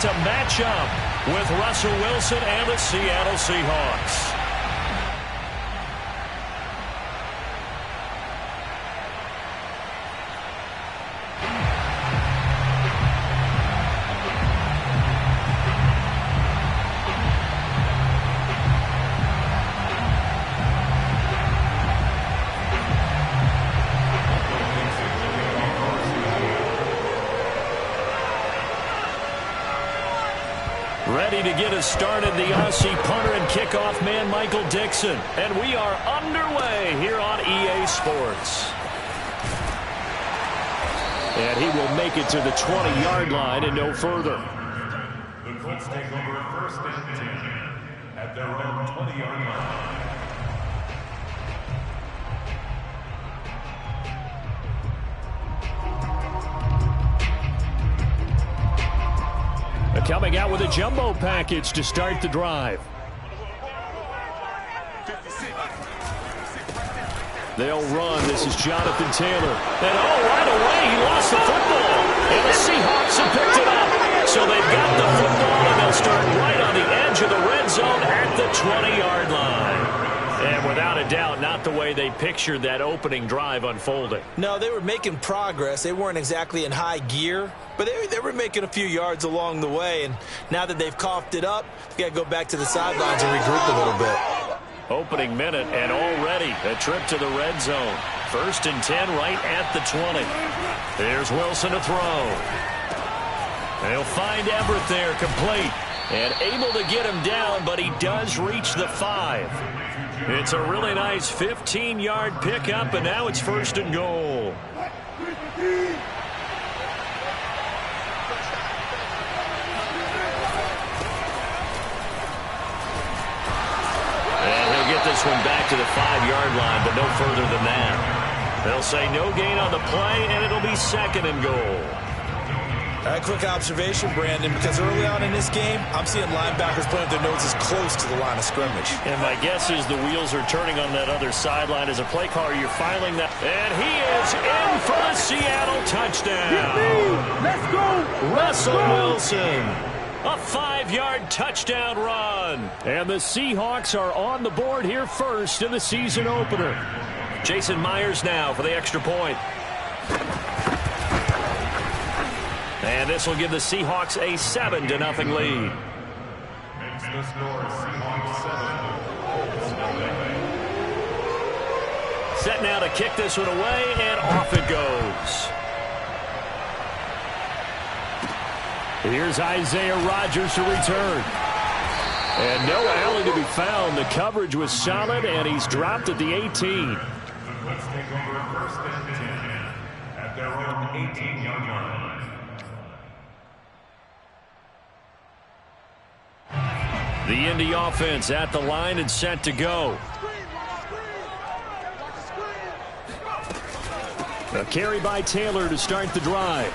to match up with Russell Wilson and the Seattle Seahawks. Ready to get us started, the Aussie punter and kickoff man, Michael Dixon. And we are underway here on EA Sports. And he will make it to the 20-yard line and no further. The Colts take over first and 10 at their own 20-yard line. Coming out with a jumbo package to start the drive. They'll run. This is Jonathan Taylor. And right away, he lost the football. And the Seahawks have picked it up. So they've got the football, and they'll start right on the edge of the red zone at the 20-yard line. And without a doubt, not the way they pictured that opening drive unfolding. No, they were making progress. They weren't exactly in high gear, but they were making a few yards along the way. And now that they've coughed it up, they got to go back to the sidelines and regroup a little bit. Opening minute, and already a trip to the red zone. First and 10 right at the 20. There's Wilson to throw. They'll find Everett there, complete. And able to get him down, but he does reach the 5. It's a really nice 15-yard pickup, and now it's first and goal. And he'll get this one back to the 5-yard line, but no further than that. They'll say no gain on the play, and it'll be second and goal. A quick observation, Brandon, because early on in this game, I'm seeing linebackers putting their noses close to the line of scrimmage. And my guess is the wheels are turning on that other sideline. As a play caller, you're filing that. And he is in for the Seattle touchdown. Let's go. Russell Wilson. A 5-yard touchdown run. And the Seahawks are on the board here first in the season opener. Jason Myers now for the extra point. And this will give the Seahawks a 7-0 lead. Makes the score Seahawks 7. Set now to kick this one away, and off it goes. Here's Isaiah Rodgers to return. And no alley to be found. The coverage was solid, and he's dropped at the 18. The Colts take over first and 10 at their own 18-yard line. The Indy offense at the line and set to go. A carry by Taylor to start the drive.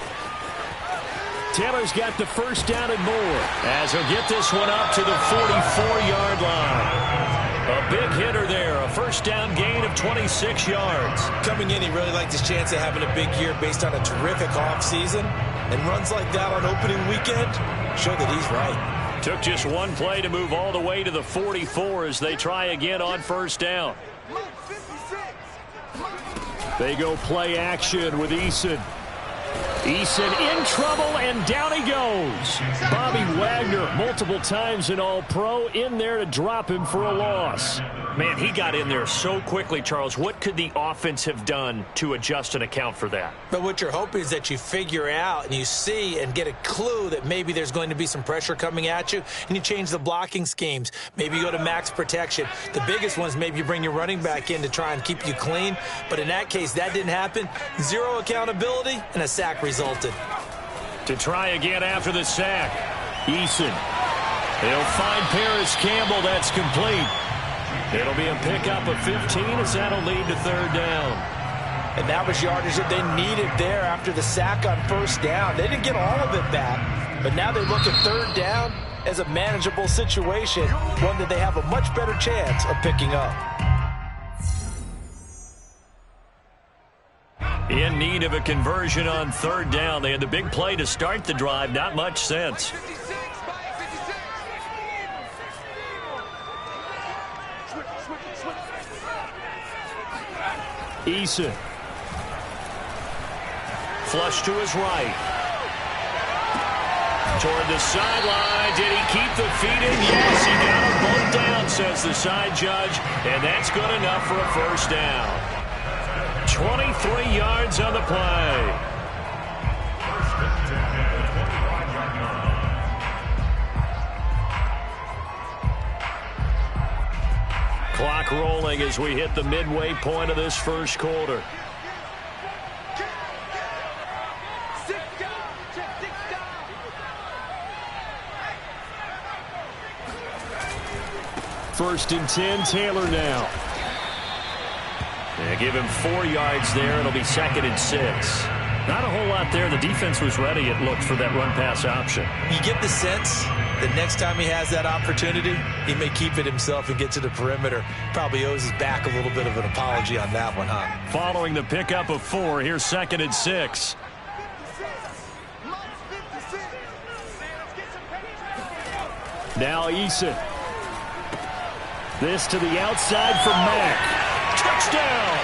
Taylor's got the first down and more as he'll get this one up to the 44-yard line. A big hitter there, a first down gain of 26 yards. Coming in, he really liked his chance of having a big year based on a terrific offseason. And runs like that on opening weekend show that he's right. Took just one play to move all the way to the 44 as they try again on first down. They go play action with Eason. Eason in trouble, and down he goes. Bobby Wagner, multiple times an All-Pro, in there to drop him for a loss. Man, he got in there so quickly, Charles. What could the offense have done to adjust and account for that? But what you're hoping is that you figure out and you see and get a clue that maybe there's going to be some pressure coming at you, and you change the blocking schemes. Maybe you go to max protection. The biggest one is maybe you bring your running back in to try and keep you clean. But in that case, that didn't happen. Zero accountability, and a sack resulted. To try again after the sack, Eason. They'll find Paris Campbell. That's complete. It'll be a pickup of 15 as that'll lead to third down. And that was yardage that they needed there after the sack on first down. They didn't get all of it back, but now they look at third down as a manageable situation, one that they have a much better chance of picking up. In need of a conversion on third down. They had the big play to start the drive. Not much sense. Eason. Flush to his right. Toward the sideline. Did he keep the feet in? Yes, he got them both down, says the side judge. And that's good enough for a first down. 23 yards on the play. Clock rolling as we hit the midway point of this first quarter. First and 10, Taylor now. Give him 4 yards there. It'll be 2nd and 6. Not a whole lot there. The defense was ready, it looked, for that run-pass option. You get the sense that next time he has that opportunity, he may keep it himself and get to the perimeter. Probably owes his back a little bit of an apology on that one, huh? Following the pickup of 4, here's 2nd and 6. Now Eason. This to the outside for Mack. Touchdown!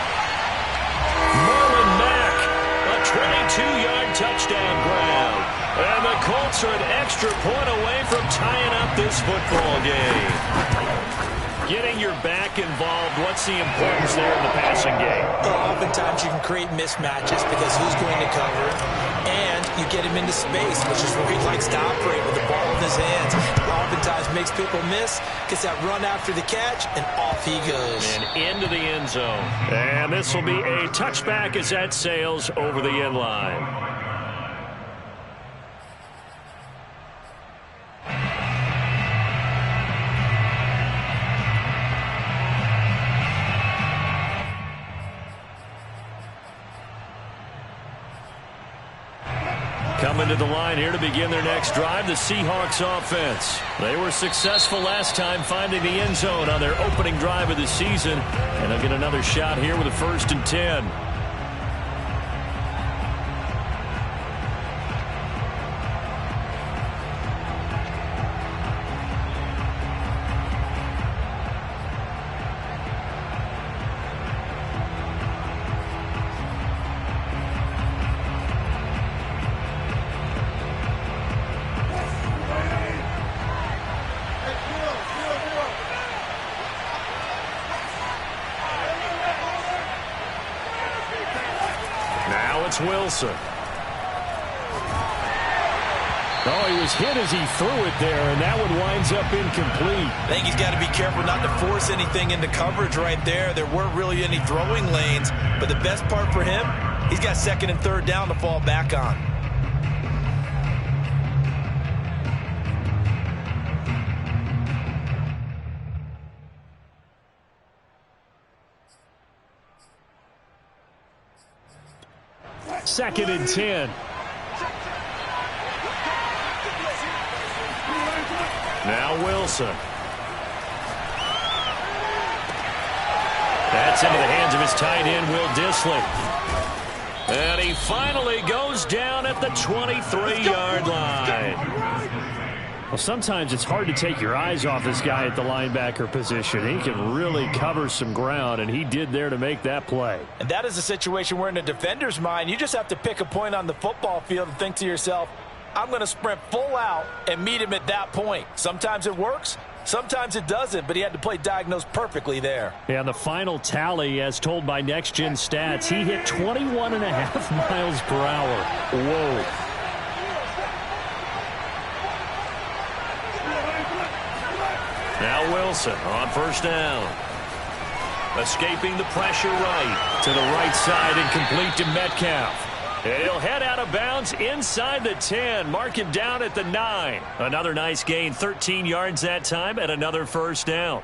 Marlon Mack, a 22-yard touchdown grab. And the Colts are an extra point away from tying up this football game. Getting your back involved, what's the importance there in the passing game? Well, oftentimes you can create mismatches because who's going to cover it? And you get him into space, which is where he likes to operate with the ball in his hands. Oftentimes makes people miss, gets that run after the catch, and off he goes. And into the end zone. And this will be a touchback as that sails over the end line. Coming to the line here to begin their next drive, the Seahawks offense. They were successful last time finding the end zone on their opening drive of the season. And they'll get another shot here with a 1st and 10. Wilson. Oh, he was hit as he threw it there, and that one winds up incomplete. I think he's got to be careful not to force anything into coverage right there. There weren't really any throwing lanes, but the best part for him, he's got 2nd and 3rd down to fall back on. Second and 10. Now Wilson. That's into the hands of his tight end, Will Dissly. And he finally goes down at the 23-yard line. Well, sometimes it's hard to take your eyes off this guy at the linebacker position. He can really cover some ground, and he did there to make that play. And that is a situation where in a defender's mind, you just have to pick a point on the football field and think to yourself, I'm going to sprint full out and meet him at that point. Sometimes it works, sometimes it doesn't, but he had to play diagnosed perfectly there. And the final tally, as told by Next Gen Stats, he hit 21.5 miles per hour. Whoa. Now Wilson on 1st down. Escaping the pressure right. To the right side and complete to Metcalf. He'll head out of bounds inside the 10. Mark him down at the 9. Another nice gain, 13 yards that time, and another 1st down.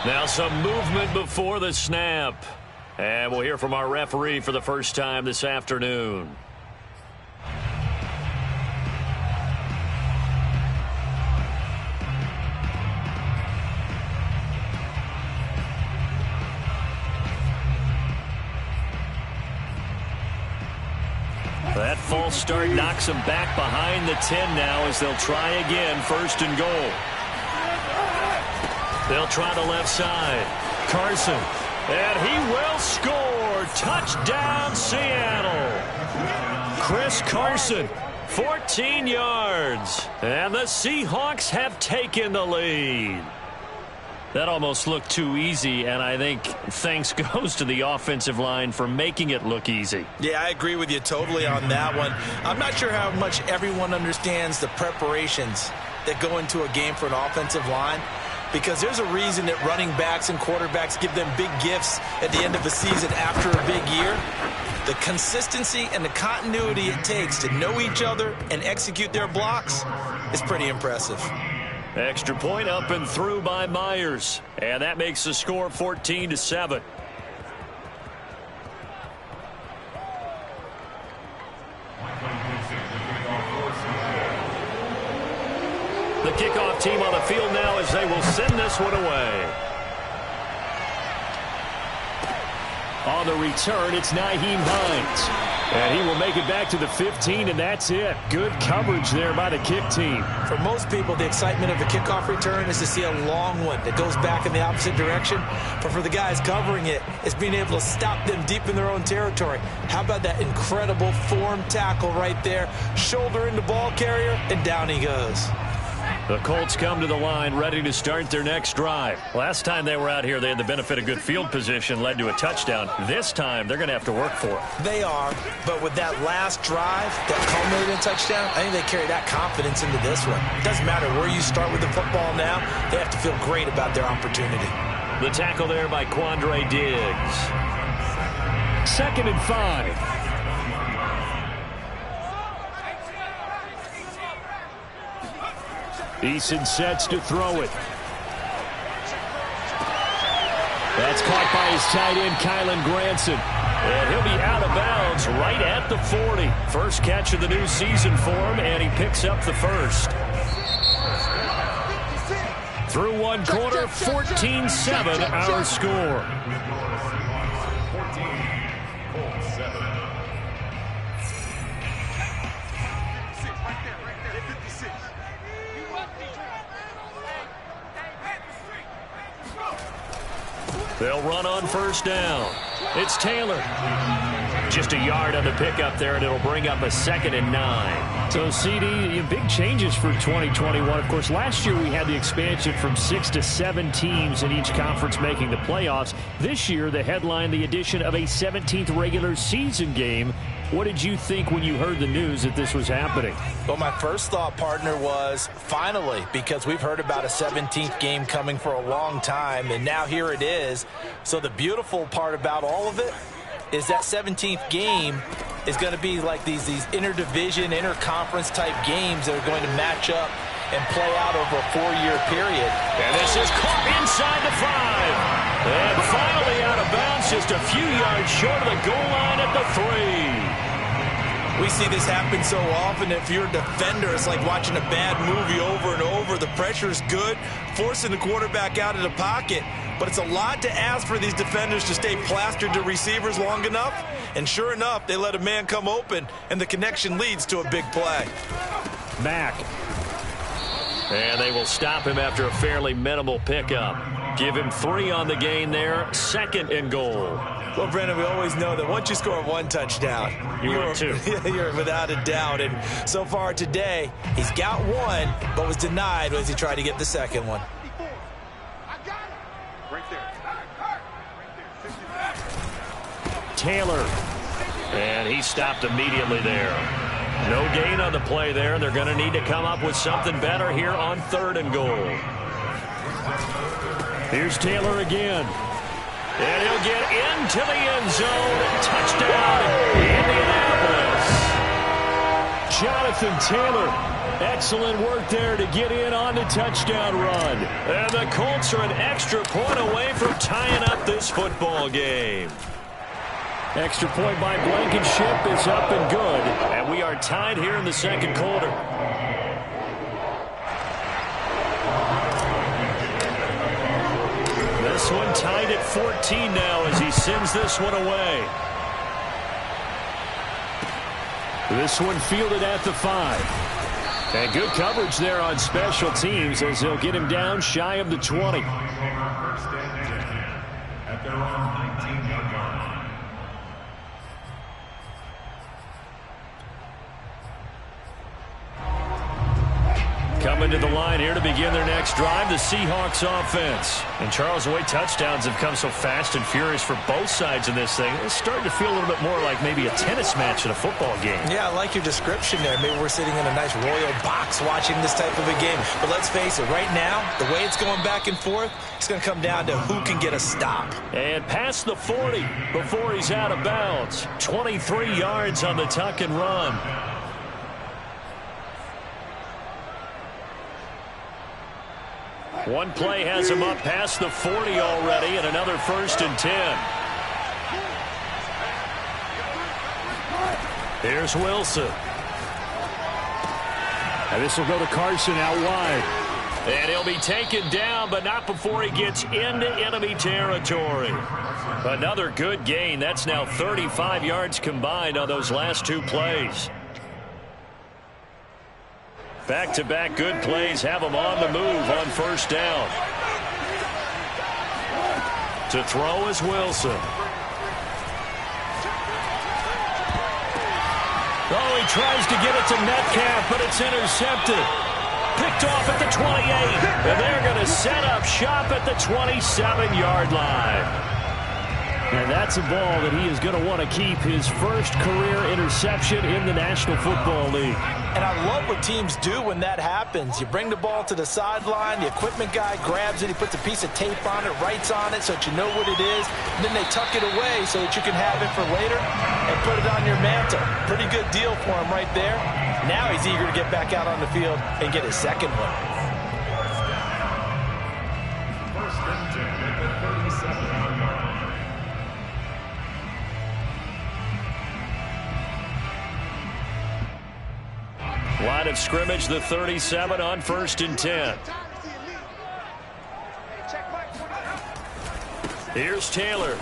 Now some movement before the snap. And we'll hear from our referee for the first time this afternoon. false start knocks them back behind the 10 now as they'll try again, 1st and goal. They'll try the left side. Carson, and he will score. Touchdown, Seattle. Chris Carson, 14 yards. And the Seahawks have taken the lead. That almost looked too easy, and I think thanks goes to the offensive line for making it look easy. Yeah, I agree with you totally on that one. I'm not sure how much everyone understands the preparations that go into a game for an offensive line, because there's a reason that running backs and quarterbacks give them big gifts at the end of the season after a big year. The consistency and the continuity it takes to know each other and execute their blocks is pretty impressive. Extra point up and through by Myers. And that makes the score 14-7. The kickoff team on the field now as they will send this one away. On the return, it's Nyheim Hines. And he will make it back to the 15, and that's it. Good coverage there by the kick team. For most people, the excitement of the kickoff return is to see a long one that goes back in the opposite direction. But for the guys covering it, it's being able to stop them deep in their own territory. How about that incredible form tackle right there? Shoulder into ball carrier, and down he goes. The Colts come to the line ready to start their next drive. Last time they were out here, they had the benefit of good field position, led to a touchdown. This time, they're going to have to work for it. They are, but with that last drive that culminated in a touchdown, I think they carry that confidence into this one. It doesn't matter where you start with the football now. They have to feel great about their opportunity. The tackle there by Quandre Diggs. 2nd and 5. Eason sets to throw it. That's caught by his tight end, Kylen Granson. And he'll be out of bounds right at the 40. First catch of the new season for him, and he picks up the first. Through one quarter, 14-7 our score. They'll run on 1st down. It's Taylor. Just a yard on the pickup there, and it'll bring up a 2nd and 9. So, CD, big changes for 2021. Of course, last year we had the expansion from 6 to 7 teams in each conference making the playoffs. This year, the headline, the addition of a 17th regular season game. What did you think when you heard the news that this was happening? Well, my first thought, partner, was finally, because we've heard about a 17th game coming for a long time, and now here it is. So the beautiful part about all of it is that 17th game is going to be like these interdivision, interconference type games that are going to match up and play out over a 4-year period. And this is caught inside the 5. And finally out of bounds, just a few yards short of the goal line at the 3. We see this happen so often. If you're a defender, it's like watching a bad movie over and over. The pressure's good, forcing the quarterback out of the pocket. But it's a lot to ask for these defenders to stay plastered to receivers long enough. And sure enough, they let a man come open, and the connection leads to a big play. Mack. And they will stop him after a fairly minimal pickup. Give him 3 on the gain there. 2nd and goal. Well, Brendan, we always know that once you score 1 touchdown, you're 2. You're without a doubt. And so far today, he's got 1, but was denied as he tried to get the 2nd one. Taylor. And he stopped immediately there. No gain on the play there. They're going to need to come up with something better here on 3rd and goal. Here's Taylor again. And he'll get into the end zone. Touchdown, Indianapolis. Jonathan Taylor. Excellent work there to get in on the touchdown run. And the Colts are an extra point away from tying up this football game. Extra point by Blankenship is up and good. And we are tied here in the 2nd quarter. This one tied at 14 now as he sends this one away. This one fielded at the 5. And good coverage there on special teams as they'll get him down shy of the 20. At their own 19-yard line. Coming to the line here to begin their next drive, the Seahawks offense. And Charles, the way touchdowns have come so fast and furious for both sides in this thing, it's starting to feel a little bit more like maybe a tennis match in a football game. Yeah, I like your description there. Maybe we're sitting in a nice royal box watching this type of a game. But let's face it, right now, the way it's going back and forth, it's going to come down to who can get a stop. And past the 40 before he's out of bounds. 23 yards on the tuck and run. One play has him up past the 40 already, and another 1st and 10. Here's Wilson. And this will go to Carson out wide. And he'll be taken down, but not before he gets into enemy territory. Another good gain. That's now 35 yards combined on those last 2 plays. Back-to-back good plays have him on the move on 1st down. To throw is Wilson. Oh, he tries to get it to Metcalf, but it's intercepted. Picked off at the 28. And they're going to set up shop at the 27-yard line. And that's a ball that he is going to want to keep, his first career interception in the National Football League. And I love what teams do when that happens. You bring the ball to the sideline, the equipment guy grabs it, he puts a piece of tape on it, writes on it so that you know what it is, and then they tuck it away so that you can have it for later and put it on your mantle. Pretty good deal for him right there. Now he's eager to get back out on the field and get his second one. First and 10 at the 37-yard line. Line of scrimmage, the 37 on 1st and 10. Here's Taylor.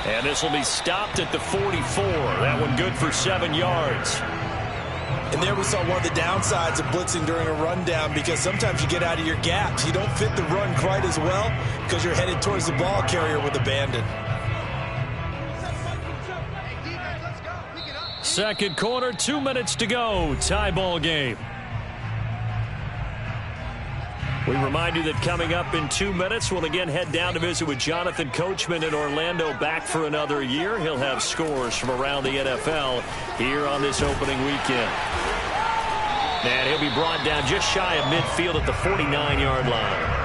And this will be stopped at the 44. That one good for 7 yards. And there we saw one of the downsides of blitzing during a rundown, because sometimes you get out of your gaps. You don't fit the run quite as well because you're headed towards the ball carrier with abandon. Second quarter, 2 minutes to go. Tie ball game. We remind you that coming up in 2 minutes, we'll again head down to visit with Jonathan Coachman in Orlando, back for another year. He'll have scores from around the NFL here on this opening weekend. And he'll be brought down just shy of midfield at the 49-yard line.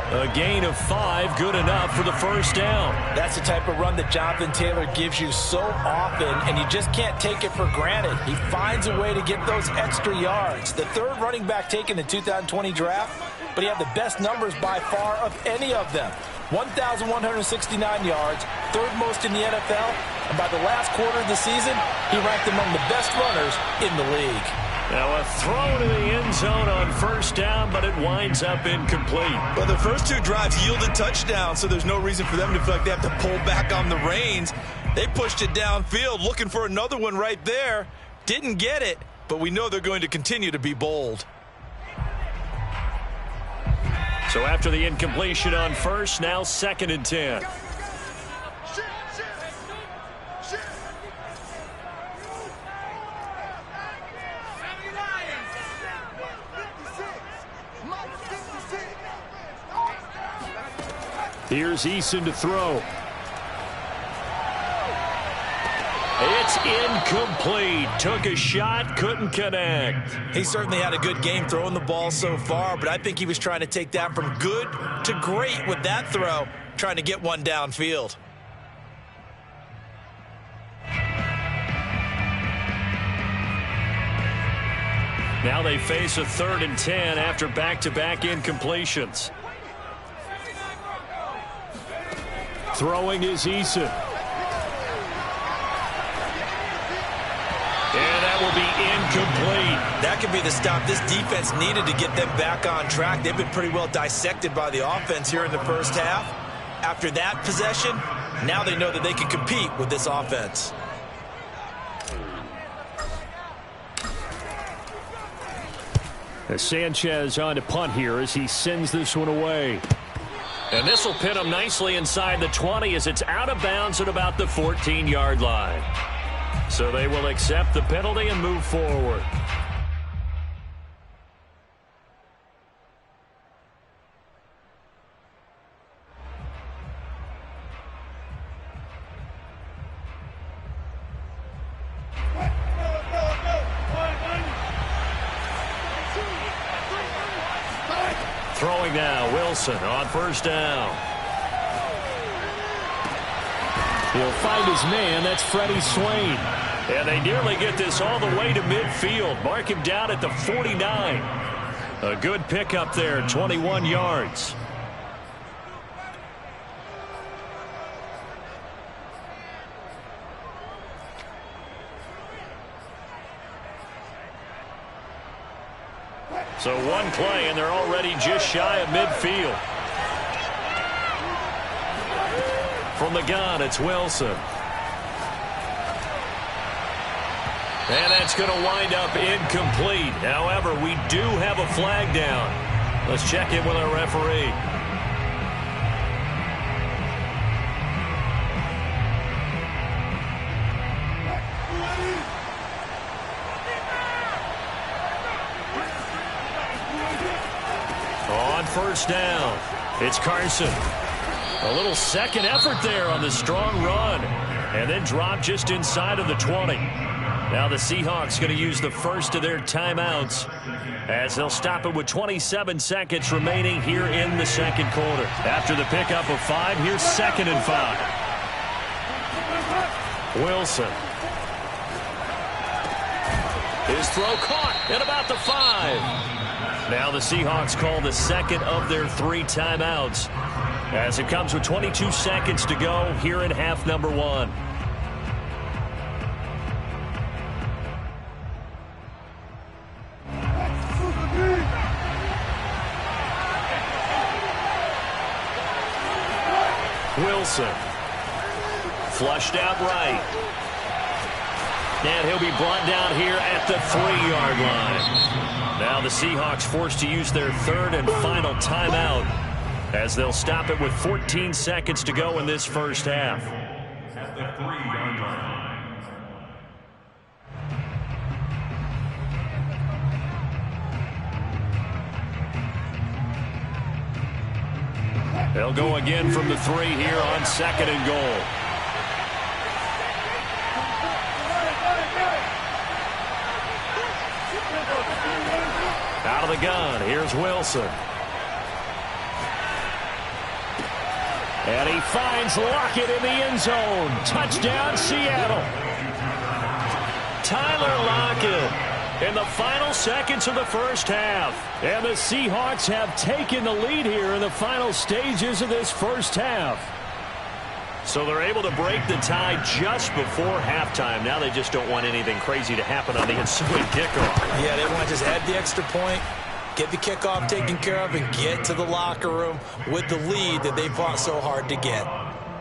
A gain of 5, good enough for the 1st down. That's the type of run that Jonathan Taylor gives you so often, and you just can't take it for granted. He finds a way to get those extra yards. The 3rd running back taken in the 2020 draft, but he had the best numbers by far of any of them. 1,169 yards, 3rd most in the NFL, and by the last quarter of the season, he ranked among the best runners in the league. Now a throw to the end zone on 1st down, but it winds up incomplete. Well, the first 2 drives yielded touchdowns, so there's no reason for them to feel like they have to pull back on the reins. They pushed it downfield, looking for another one right there. Didn't get it, but we know they're going to continue to be bold. So after the incompletion on 1st, now 2nd and 10. Here's Eason to throw. It's incomplete. Took a shot, couldn't connect. He certainly had a good game throwing the ball so far, but I think he was trying to take that from good to great with that throw, trying to get one downfield. Now they face a 3rd and 10 after back-to-back incompletions. Throwing is Eason. And that will be incomplete. That could be the stop this defense needed to get them back on track. They've been pretty well dissected by the offense here in the 1st half. After that possession, now they know that they can compete with this offense. As Sanchez on to punt here as he sends this one away. And this will pin him nicely inside the 20 as it's out of bounds at about the 14-yard line. So they will accept the penalty and move forward. Throwing now, Wilson on first down. He'll find his man. That's Freddie Swain. And they nearly get this all the way to midfield. Mark him down at the 49. A good pickup there, 21 yards. So one play, and they're already just shy of midfield. From the gun, it's Wilson. And that's going to wind up incomplete. However, we do have a flag down. Let's check in with our referee. On first down, it's Carson. A little second effort there on the strong run. And then drop just inside of the 20. Now the Seahawks going to use the first of their timeouts as they'll stop it with 27 seconds remaining here in the second quarter. After the pickup of 5, here's 2nd and 5. Wilson. His throw caught at about the 5. Now the Seahawks call the second of their 3 timeouts as it comes with 22 seconds to go here in half number 1. Wilson. Flushed out right. And he'll be brought down here at the 3-yard line. Now the Seahawks forced to use their 3rd and final timeout as they'll stop it with 14 seconds to go in this first half. At the 3-yard line. They'll go again from the 3 here on 2nd and goal. Out of the gun, here's Wilson. And he finds Lockett in the end zone. Touchdown, Seattle. Tyler Lockett in the final seconds of the first half. And the Seahawks have taken the lead here in the final stages of this first half. So they're able to break the tie just before halftime. Now they just don't want anything crazy to happen on the ensuing kickoff. Yeah, they want to just add the extra point, get the kickoff taken care of, and get to the locker room with the lead that they fought so hard to get.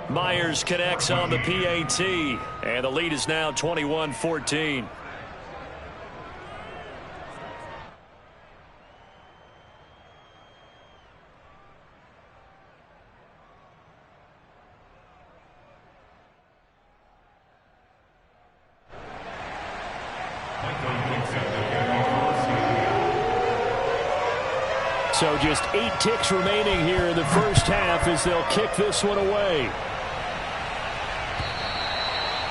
Myers connects on the PAT, and the lead is now 21-14. So just 8 ticks remaining here in the first half as they'll kick this one away.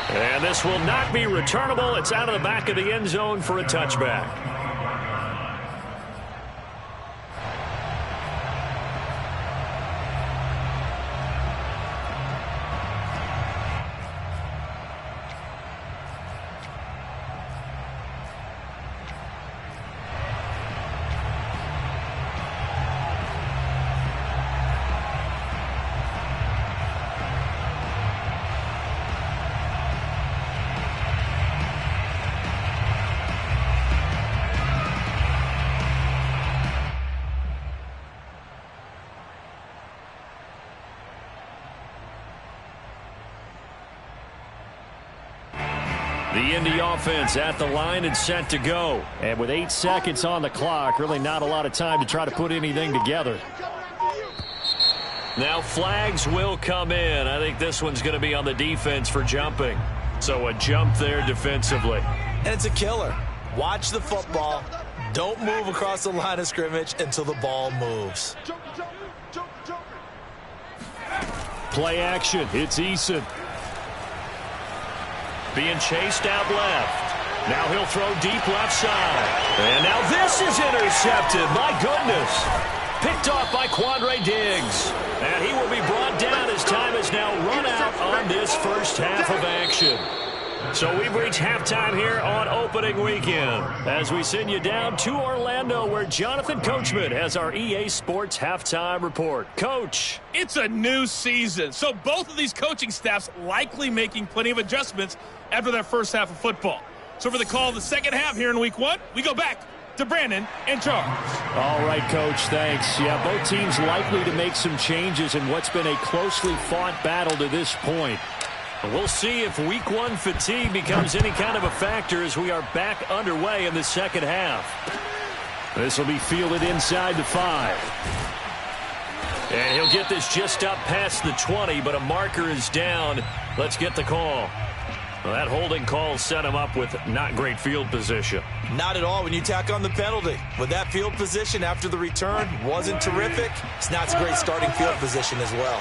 And this will not be returnable. It's out of the back of the end zone for a touchback. The Indy offense at the line and set to go. And with 8 seconds on the clock, really not a lot of time to try to put anything together. Now flags will come in. I think this one's going to be on the defense for jumping. So a jump there defensively. And it's a killer. Watch the football. Don't move across the line of scrimmage until the ball moves. Play action. It's Eason. Being chased out left. Now he'll throw deep left side. And now this is intercepted. My goodness. Picked off by Quandre Diggs. And he will be brought down as time is now run out on this first half of action. So we've reached halftime here on opening weekend as we send you down to Orlando where Jonathan Coachman has our EA Sports halftime report. Coach. It's a new season, so both of these coaching staffs likely making plenty of adjustments after their first half of football. So for the call of the second half here in week one, we go back to Brandon and Charles. All right, Coach, thanks. Yeah, both teams likely to make some changes in what's been a closely fought battle to this point. We'll see if week one fatigue becomes any kind of a factor as we are back underway in the second half. This will be fielded inside the 5. And he'll get this just up past the 20, but a marker is down. Let's get the call. Well, that holding call set him up with not great field position. Not at all when you tack on the penalty. With that field position after the return wasn't terrific, it's not a great starting field position as well.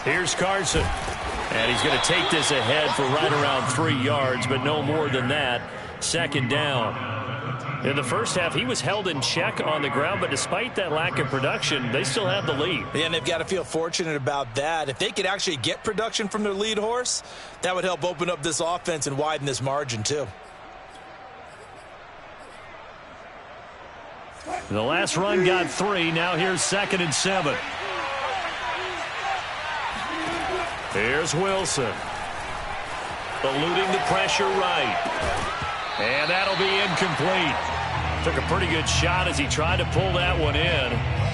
Here's Carson. And he's going to take this ahead for right around 3 yards, but no more than that. Second down. In the first half, he was held in check on the ground, but despite that lack of production, they still have the lead. Yeah, and they've got to feel fortunate about that. If they could actually get production from their lead horse, that would help open up this offense and widen this margin too. The last run got 3. Now here's 2nd and 7. Here's Wilson. Eluding the pressure right. And that'll be incomplete. Took a pretty good shot as he tried to pull that one in.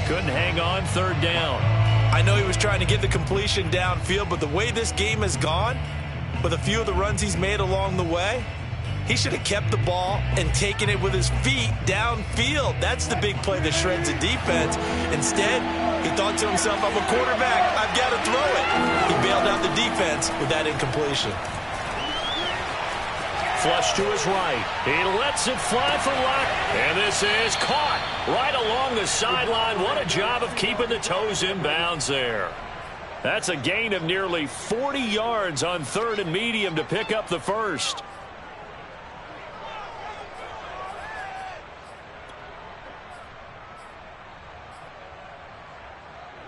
Couldn't hang on. 3rd down. I know he was trying to get the completion downfield, but the way this game has gone, with a few of the runs he's made along the way, he should have kept the ball and taken it with his feet downfield. That's the big play that shreds the defense. Instead, he thought to himself, I'm a quarterback. I've got to throw it. He bailed out the defense with that incompletion. Flush to his right. He lets it fly for luck. And this is caught right along the sideline. What a job of keeping the toes in bounds there. That's a gain of nearly 40 yards on 3rd and medium to pick up the first.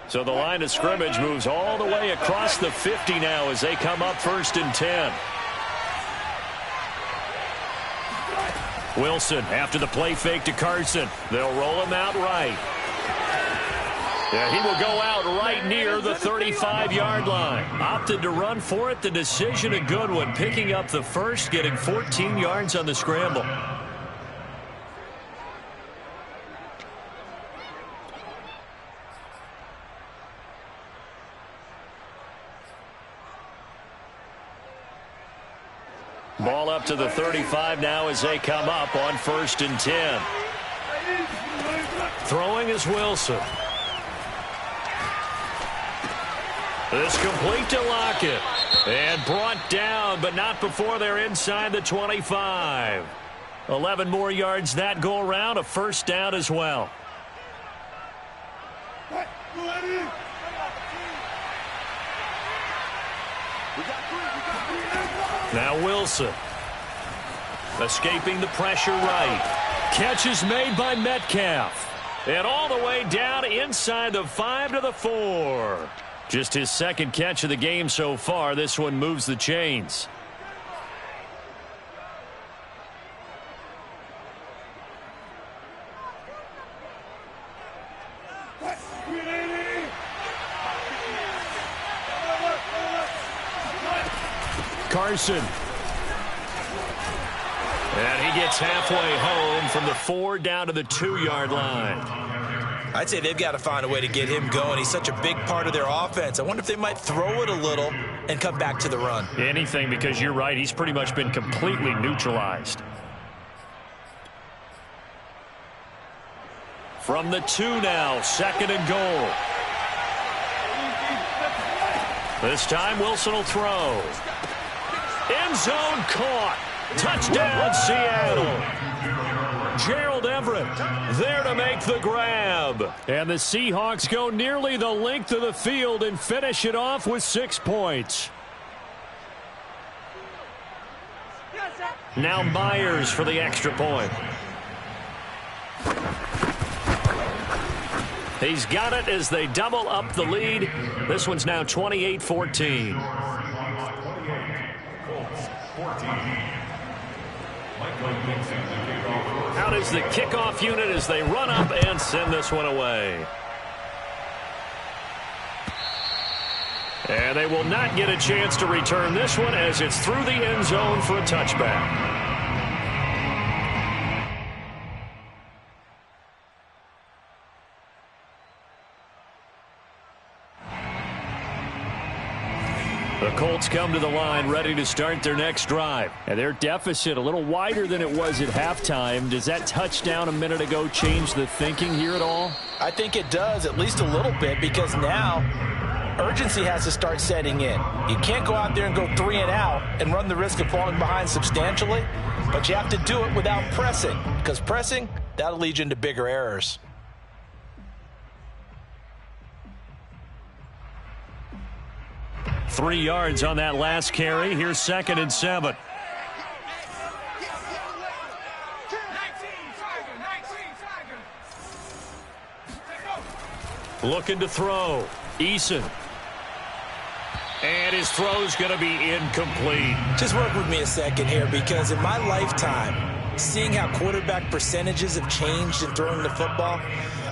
So the line of scrimmage moves all the way across the 50 now as they come up 1st and 10. Wilson after the play fake to Carson. They'll roll him out right. Yeah, he will go out right near the 35-yard line. Opted to run for it. The decision a good one. Picking up the first, getting 14 yards on the scramble. Ball up to the 35 now as they come up on 1st and 10. Throwing is Wilson. This complete to Lockett. And brought down, but not before they're inside the 25. 11 more yards that go around. A 1st down as well. Now Wilson. Escaping the pressure right. Catch is made by Metcalf. And all the way down inside the 5 to the 4. Just his 2nd catch of the game so far. This one moves the chains. Carson. And he gets halfway home from the 4 down to the 2-yard line. I'd say they've got to find a way to get him going. He's such a big part of their offense. I wonder if they might throw it a little and come back to the run. Anything, because you're right. He's pretty much been completely neutralized. From the 2 now, 2nd and goal. This time Wilson will throw. End zone caught. Touchdown, Seattle. Gerald Everett there to make the grab. And the Seahawks go nearly the length of the field and finish it off with 6 points. Now Myers for the extra point. He's got it as they double up the lead. This one's now 28-14. Out is the kickoff unit as they run up and send this one away. And they will not get a chance to return this one as it's through the end zone for a touchback. The Colts come to the line ready to start their next drive. And their deficit a little wider than it was at halftime. Does that touchdown a minute ago change the thinking here at all? I think it does, at least a little bit, because now urgency has to start setting in. You can't go out there and go 3 and out and run the risk of falling behind substantially, but you have to do it without pressing, because pressing, that'll lead you into bigger errors. Three yards on that last carry. Here's 2nd and 7. Looking to throw. Eason. And his throw's going to be incomplete. Just work with me a second here, because in my lifetime, seeing how quarterback percentages have changed in throwing the football,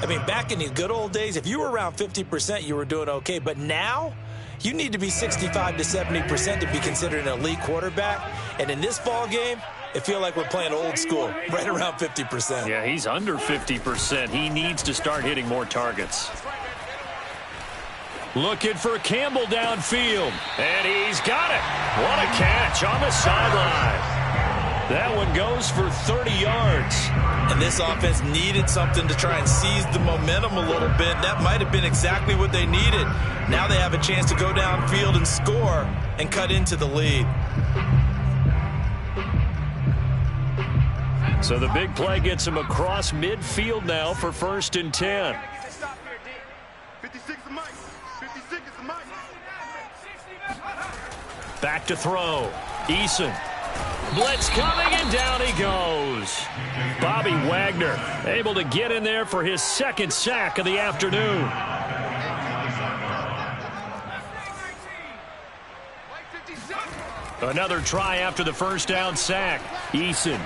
I mean, back in the good old days, if you were around 50%, you were doing okay. But now, you need to be 65 to 70% to be considered an elite quarterback. And in this ball game, it feels like we're playing old school, right around 50%. Yeah, he's under 50%. He needs to start hitting more targets. Looking for Campbell downfield. And he's got it. What a catch on the sideline. That one goes for 30 yards. And this offense needed something to try and seize the momentum a little bit. That might have been exactly what they needed. Now they have a chance to go downfield and score and cut into the lead. So the big play gets him across midfield now for 1st and 10. Back to throw. Eason. Blitz coming, and down he goes. Bobby Wagner able to get in there for his 2nd sack of the afternoon. Another try after the 1st down sack. Eason.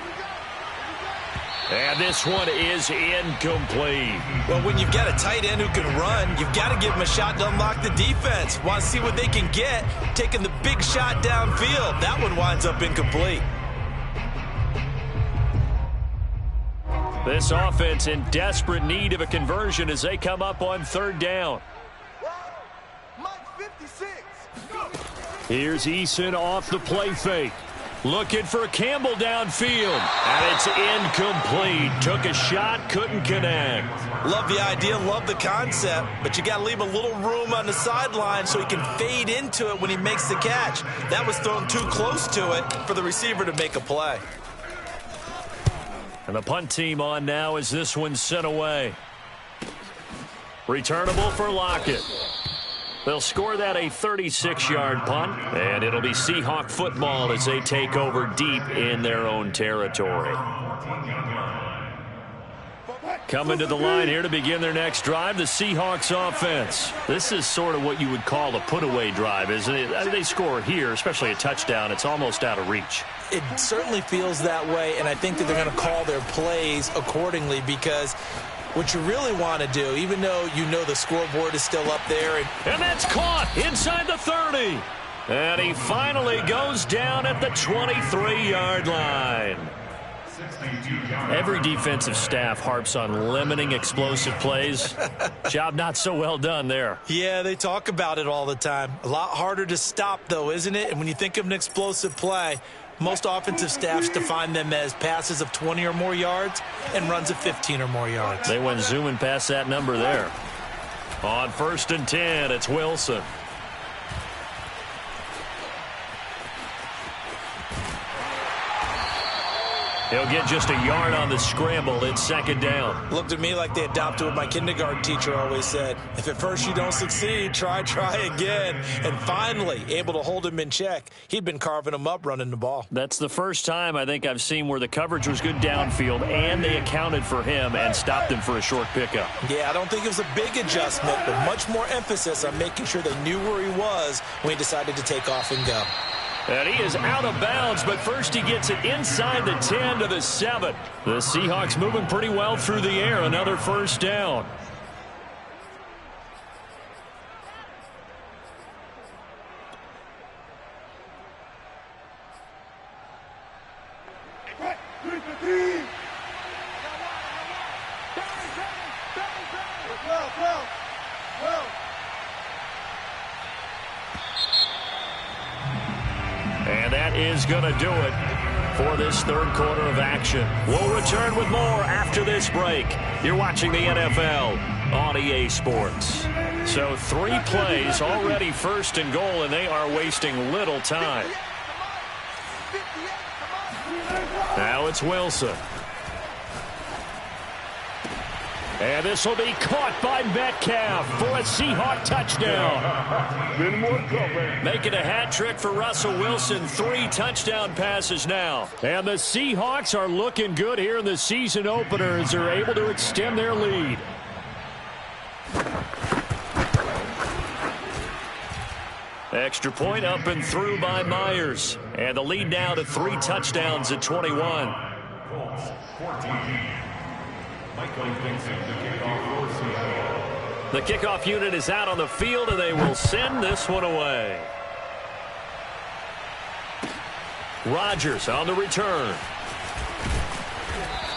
And this one is incomplete. Well, when you've got a tight end who can run, you've got to give him a shot to unlock the defense. Want to see what they can get, taking the big shot downfield. That one winds up incomplete. This offense in desperate need of a conversion as they come up on 3rd down. Here's Eason off the play fake. Looking for Campbell downfield. And it's incomplete. Took a shot, couldn't connect. Love the idea, love the concept, but you got to leave a little room on the sideline so he can fade into it when he makes the catch. That was thrown too close to it for the receiver to make a play. And the punt team on now as this one's sent away. Returnable for Lockett. They'll score that a 36-yard punt, and it'll be Seahawk football as they take over deep in their own territory. Coming to the line here to begin their next drive, the Seahawks offense. This is sort of what you would call a put-away drive, isn't it? They score here, especially a touchdown. It's almost out of reach. It certainly feels that way, and I think that they're going to call their plays accordingly, because what you really want to do, even though you know the scoreboard is still up there. And that's caught inside the 30. And he finally goes down at the 23-yard line. Every defensive staff harps on limiting explosive plays. Job not so well done there. Yeah, they talk about it all the time. A lot harder to stop, though, isn't it? And when you think of an explosive play, most offensive staffs define them as passes of 20 or more yards and runs of 15 or more yards. They went zooming past that number there. On 1st and 10, it's Wilson. He'll get just a yard on the scramble. It's 2nd down. Looked at me like they adopted what my kindergarten teacher always said. If at first you don't succeed, try again. And finally, able to hold him in check. He'd been carving him up running the ball. That's the first time I think I've seen where the coverage was good downfield and they accounted for him and stopped him for a short pickup. Yeah, I don't think it was a big adjustment, but much more emphasis on making sure they knew where he was when he decided to take off and go. And he is out of bounds, but first he gets it inside the 10 to the 7. The Seahawks moving pretty well through the air. Another 1st down. And that is going to do it for this 3rd quarter of action. We'll return with more after this break. You're watching the NFL on EA Sports. So 3 plays already 1st and goal, and they are wasting little time. Now it's Wilson. And this will be caught by Metcalf for a Seahawk touchdown. Making a hat trick for Russell Wilson. 3 touchdown passes now. And the Seahawks are looking good here in the season opener as they're able to extend their lead. Extra point up and through by Myers. And the lead now to 3 touchdowns at 21. The kickoff unit is out on the field, and they will send this one away. Rodgers on the return.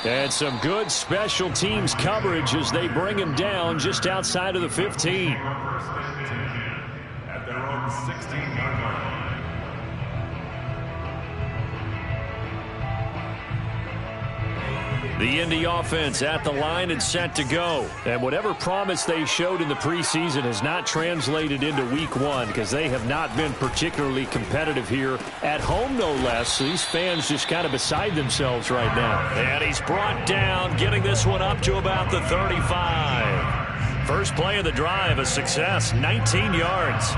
And some good special teams coverage as they bring him down just outside of the 15. At their own 16-yard line. The Indy offense at the line and set to go. And whatever promise they showed in the preseason has not translated into week 1 because they have not been particularly competitive here at home, no less. So these fans just kind of beside themselves right now. And he's brought down, getting this one up to about the 35. First play of the drive, a success, 19 yards.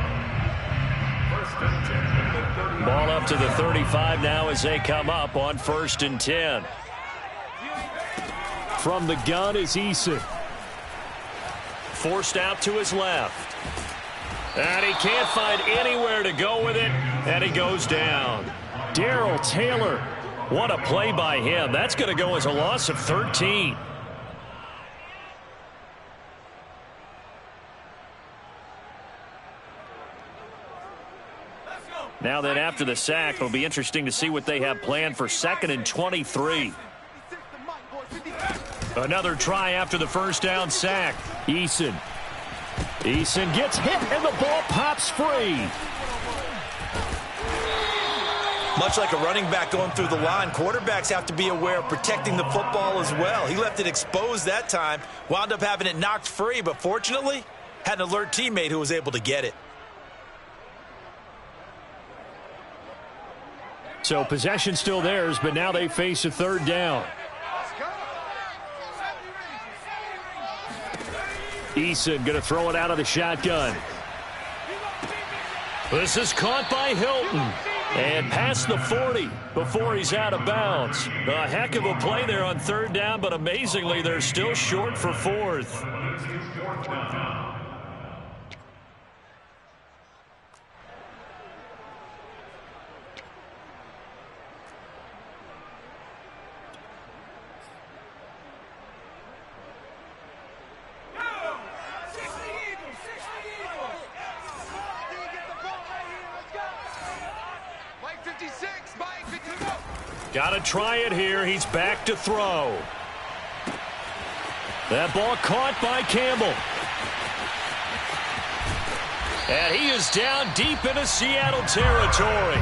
Ball up to the 35 now as they come up on 1st and 10. From the gun is Eason. Forced out to his left. And he can't find anywhere to go with it, and he goes down. Darrell Taylor, what a play by him. That's going to go as a loss of 13. Now then, after the sack, it'll be interesting to see what they have planned for 2nd and 23. Another try after the 1st down sack. Eason gets hit, and the ball pops free. Much like a running back going through the line, quarterbacks have to be aware of protecting the football as well. He left it exposed that time, wound up having it knocked free, but fortunately, had an alert teammate who was able to get it. So possession still theirs, but now they face a 3rd down. Eason going to throw it out of the shotgun. This is caught by Hilton. And past the 40 before he's out of bounds. A heck of a play there on 3rd down, but amazingly, they're still short for 4th. Got to try it here. He's back to throw. That ball caught by Campbell. And he is down deep into Seattle territory.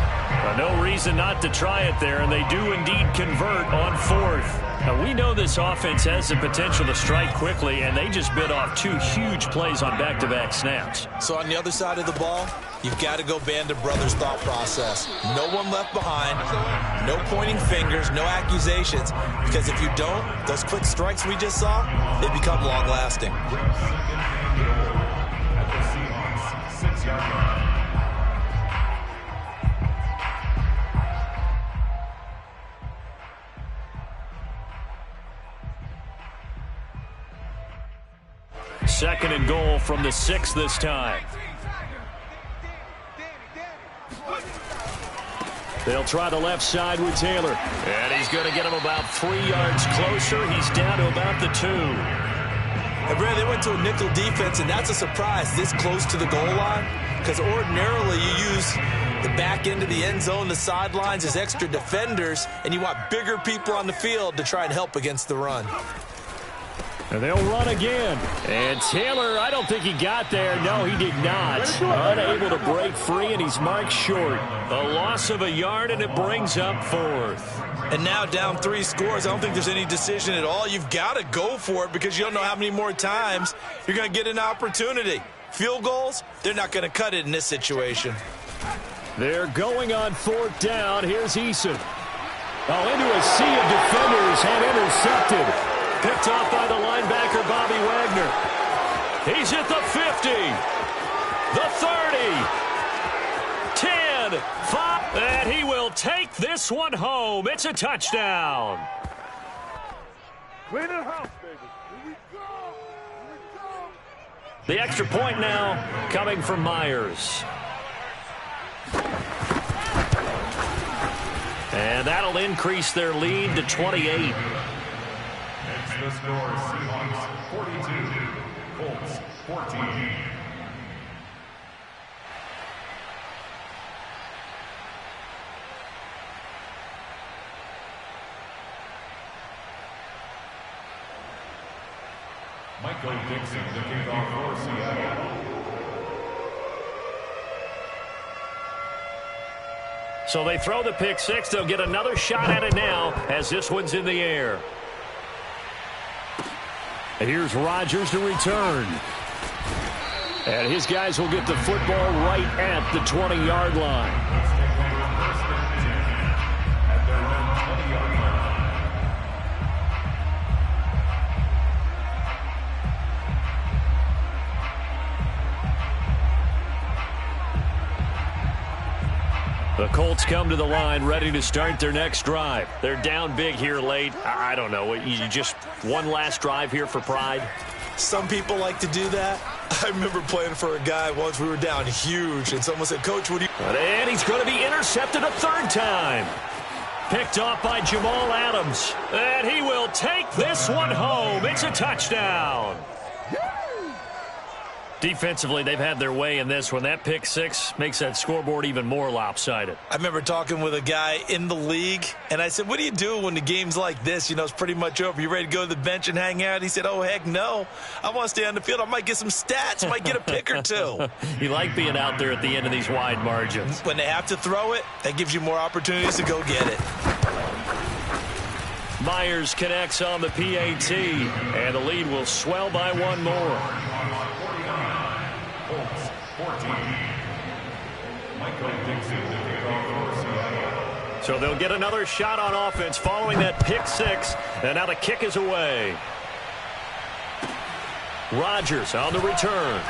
No reason not to try it there, and they do indeed convert on fourth. Now, we know this offense has the potential to strike quickly, and they just bit off 2 huge plays on back-to-back snaps. So on the other side of the ball, you've got to go Band of Brothers thought process. No one left behind, no pointing fingers, no accusations, because if you don't, those quick strikes we just saw, they become long-lasting. Second and goal from the 6 this time. They'll try the left side with Taylor. And he's going to get him about 3 yards closer. He's down to about the 2. And Brad, they went to a nickel defense, and that's a surprise this close to the goal line, because ordinarily you use the back end of the end zone, the sidelines as extra defenders, and you want bigger people on the field to try and help against the run. And they'll run again. And Taylor, I don't think he got there. No, he did not. Unable to break free, and he's marked short. A loss of a yard, and it brings up 4th. And now down 3 scores. I don't think there's any decision at all. You've got to go for it because you don't know how many more times you're going to get an opportunity. Field goals, they're not going to cut it in this situation. They're going on 4th down. Here's Eason. Oh, into a sea of defenders and intercepted. Picked off by the linebacker, Bobby Wagner. He's at the 50, the 30, 10, 5, and he will take this one home. It's a touchdown. Clean it house, baby. Here we go. Here we go. The extra point now coming from Myers. And that'll increase their lead to 28. The score is Seahawks 42, Colts 14. Michael Dixon, the kickoff for Seattle. So they throw the pick 6. They'll get another shot at it now as this one's in the air. And here's Rodgers to return. And his guys will get the football right at the 20-yard line. At their own 20-yard line. The Colts come to the line ready to start their next drive. They're down big here late. I don't know. You just one last drive here for pride? Some people like to do that. I remember playing for a guy once. We were down huge, and someone said, Coach, what do you... And he's going to be intercepted a 3rd time. Picked off by Jamal Adams. And he will take this one home. It's a touchdown. Defensively, they've had their way in this one. That pick 6 makes that scoreboard even more lopsided. I remember talking with a guy in the league, and I said, what do you do when the game's like this? You know, it's pretty much over. You ready to go to the bench and hang out? He said, oh, heck no. I want to stay on the field. I might get some stats. Might get a pick or 2. You like being out there at the end of these wide margins. When they have to throw it, that gives you more opportunities to go get it. Myers connects on the PAT, and the lead will swell by 1 more. Colts 14. Michael Dixon, the kickoff for Seattle. So they'll get another shot on offense following that pick 6, and now the kick is away. Rodgers on the return.